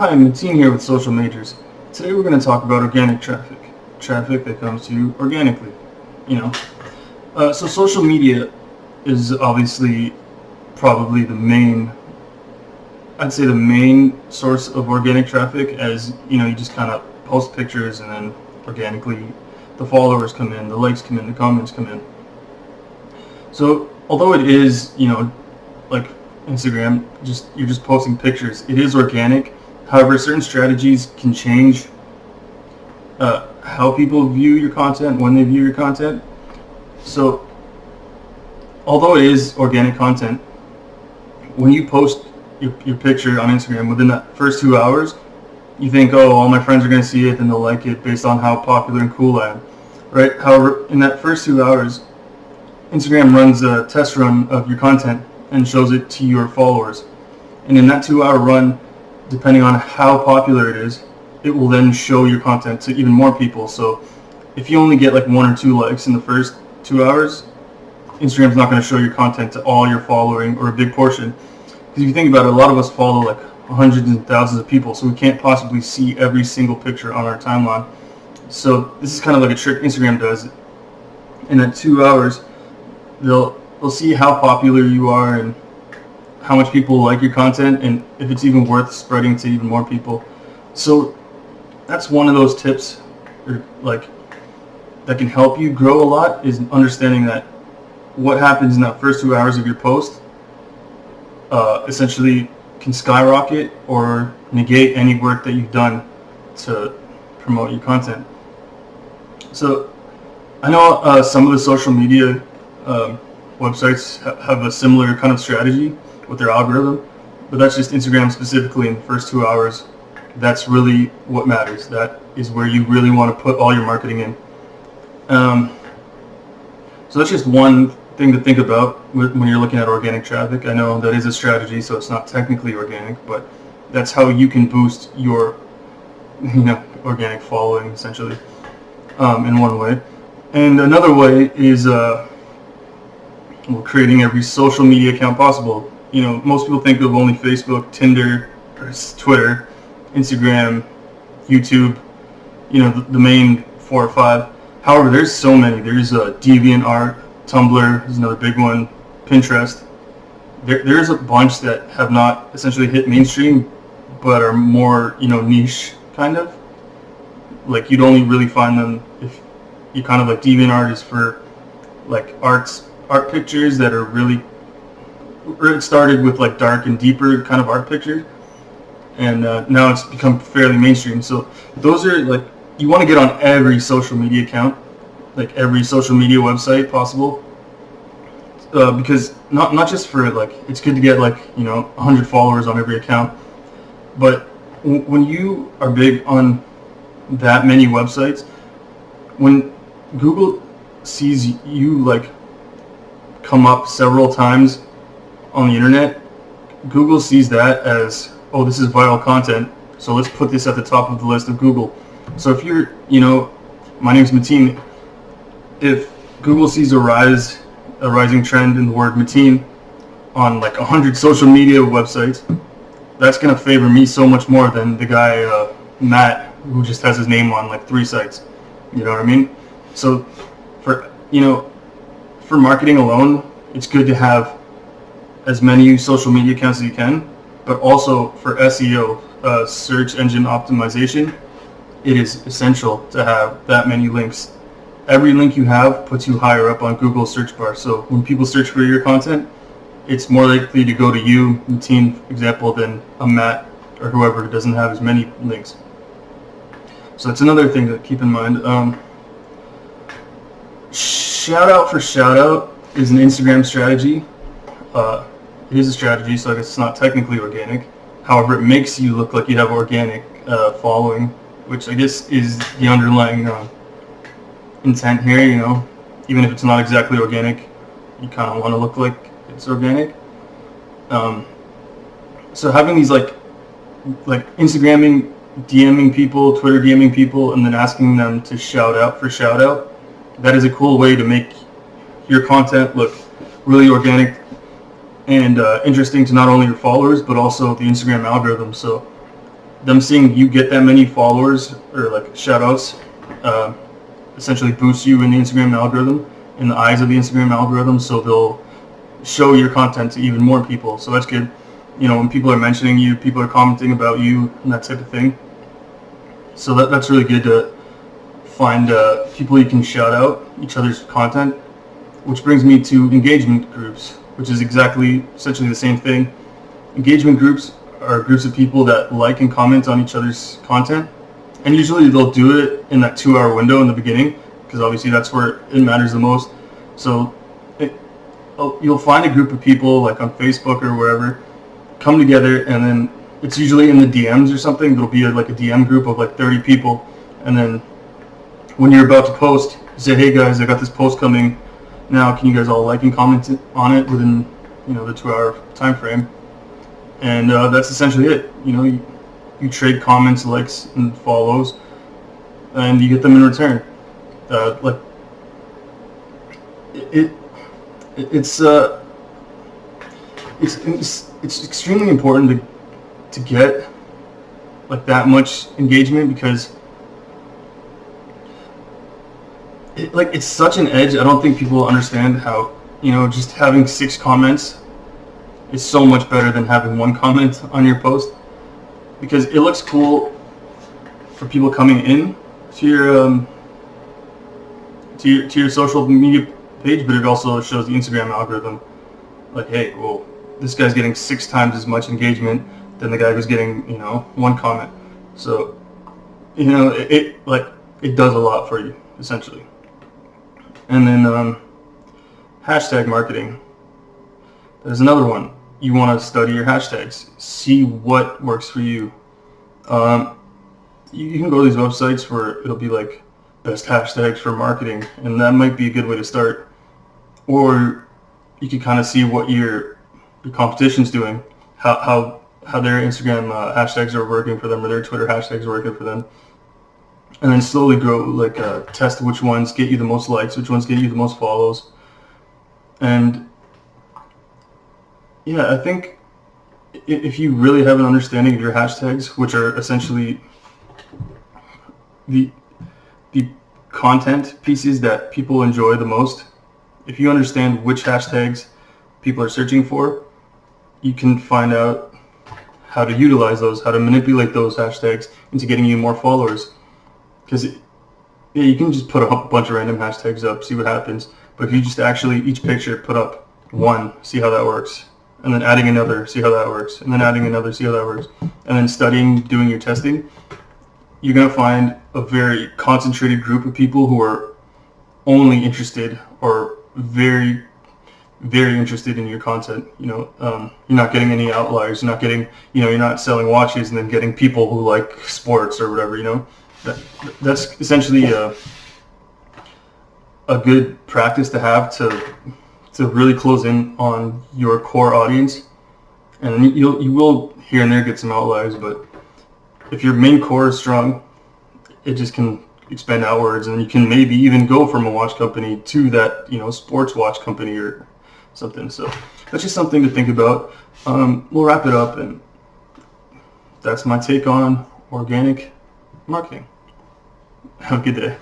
Hi, I'm Mateen here with Social Majors. Today we're going to talk about organic traffic. Traffic that comes to you organically, you know. So social media is obviously probably I'd say the main source of organic traffic, as, you know, you just kind of post pictures and then organically the followers come in, the likes come in, the comments come in. So although it is, you know, like Instagram, you're just posting pictures, it is organic. However, certain strategies can change how people view your content, when they view your content. So, although it is organic content, when you post your picture on Instagram, within that first 2 hours, you think, oh, all my friends are going to see it and they'll like it based on how popular and cool I am, right? However, in that first 2 hours, Instagram runs a test run of your content and shows it to your followers. And in that 2 hour run, depending on how popular it is, it will then show your content to even more people. So if you only get like 1 or 2 likes in the first 2 hours, Instagram's not going to show your content to all your following or a big portion. Because if you think about it, a lot of us follow like hundreds and thousands of people, so we can't possibly see every single picture on our timeline. So this is kind of like a trick Instagram does. In that 2 hours, they'll see how popular you are and how much people like your content, and if it's even worth spreading to even more people. So that's one of those tips, or like, that can help you grow a lot, is understanding that what happens in that first 2 hours of your post essentially can skyrocket or negate any work that you've done to promote your content. So I know some of the social media websites have a similar kind of strategy with their algorithm, but that's just Instagram specifically. In the first 2 hours, that's really what matters. That is where you really want to put all your marketing in. So that's just one thing to think about when you're looking at organic traffic. I know that is a strategy, so it's not technically organic, but that's how you can boost your, organic following, essentially, in one way. And another way is creating every social media account possible. Most people think of only Facebook, Tinder, or Twitter, Instagram, YouTube, the main 4 or 5. However, there's so many. There's DeviantArt, Tumblr is another big one, Pinterest. There's a bunch that have not essentially hit mainstream, but are more, niche, kind of. Like, you'd only really find them if you kind of like DeviantArt is for like art pictures that are really, it started with like dark and deeper kind of art pictures, and now it's become fairly mainstream. So those are like, you want to get on every social media account, like every social media website possible, because not just for like, it's good to get like 100 followers on every account, but when you are big on that many websites, when Google sees you like come up several times on the internet, Google sees that as, oh, this is viral content, so let's put this at the top of the list of Google. So if you're, my name's Mateen, if Google sees a rising trend in the word Mateen on like 100 social media websites, that's going to favor me so much more than the guy, Matt, who just has his name on like 3 sites. You know what I mean? So for marketing alone, it's good to have as many social media accounts as you can, but also for SEO, search engine optimization, it is essential to have that many links. Every link you have puts you higher up on Google's search bar. So when people search for your content, it's more likely to go to you, Mateen, example, than a Matt or whoever who doesn't have as many links. So that's another thing to keep in mind. Shout out for shout out is an Instagram strategy. It is a strategy, so I guess it's not technically organic. However, it makes you look like you have organic following, which I guess is the underlying intent here. Even if it's not exactly organic, you kind of want to look like it's organic. So having these like Instagramming, DMing people, Twitter DMing people, and then asking them to shout out for shout out, that is a cool way to make your content look really organic and interesting to not only your followers but also the Instagram algorithm. So them seeing you get that many followers or like shout outs essentially boosts you in the Instagram algorithm, in the eyes of the Instagram algorithm, so they'll show your content to even more people. So that's good. You know, when people are mentioning you, people are commenting about you and that type of thing. So that's really good to find people you can shout out each other's content, which brings me to engagement groups, which is essentially the same thing. Engagement groups are groups of people that like and comment on each other's content, and usually they'll do it in that 2-hour window in the beginning, because obviously that's where it matters the most. So you'll find a group of people like on Facebook or wherever come together, and then it's usually in the DMs or something. There'll be like a DM group of like 30 people, and then when you're about to post, you say, "Hey guys, I got this post coming now. Can you guys all like and comment on it within, you know, the 2-hour time frame?" And that's essentially it. You know, you trade comments, likes, and follows, and you get them in return. It's extremely important to get like that much engagement, because it's such an edge. I don't think people understand how, you know, just having 6 comments is so much better than having 1 comment on your post, because it looks cool for people coming in to your social media page, but it also shows the Instagram algorithm like, hey, well, this guy's getting 6 times as much engagement than the guy who's getting, you know, 1 comment. So, you know, it does a lot for you essentially. And then hashtag marketing. There's another one. You want to study your hashtags, see what works for you. You can go to these websites where it'll be like best hashtags for marketing, and that might be a good way to start. Or you can kind of see what your competition's doing, how their Instagram hashtags are working for them, or their Twitter hashtags are working for them, and then slowly grow, like test which ones get you the most likes, which ones get you the most follows. And yeah, I think if you really have an understanding of your hashtags, which are essentially the content pieces that people enjoy the most, if you understand which hashtags people are searching for, you can find out how to utilize those, how to manipulate those hashtags into getting you more followers. Because you can just put a bunch of random hashtags up, see what happens. But if you just actually, each picture, put up 1, see how that works. And then adding another, see how that works. And then adding another, see how that works. And then studying, doing your testing, you're going to find a very concentrated group of people who are only interested, or very, very interested in your content. You know, you're not getting any outliers. You're not getting, you know, you're not selling watches and then getting people who like sports or whatever. You know, that's essentially a good practice to have to really close in on your core audience. And you will here and there get some outliers, but if your main core is strong, it just can expand outwards, and you can maybe even go from a watch company to that, you know, sports watch company or something. So that's just something to think about. We'll wrap it up, and that's my take on organic marketing. Have a good day.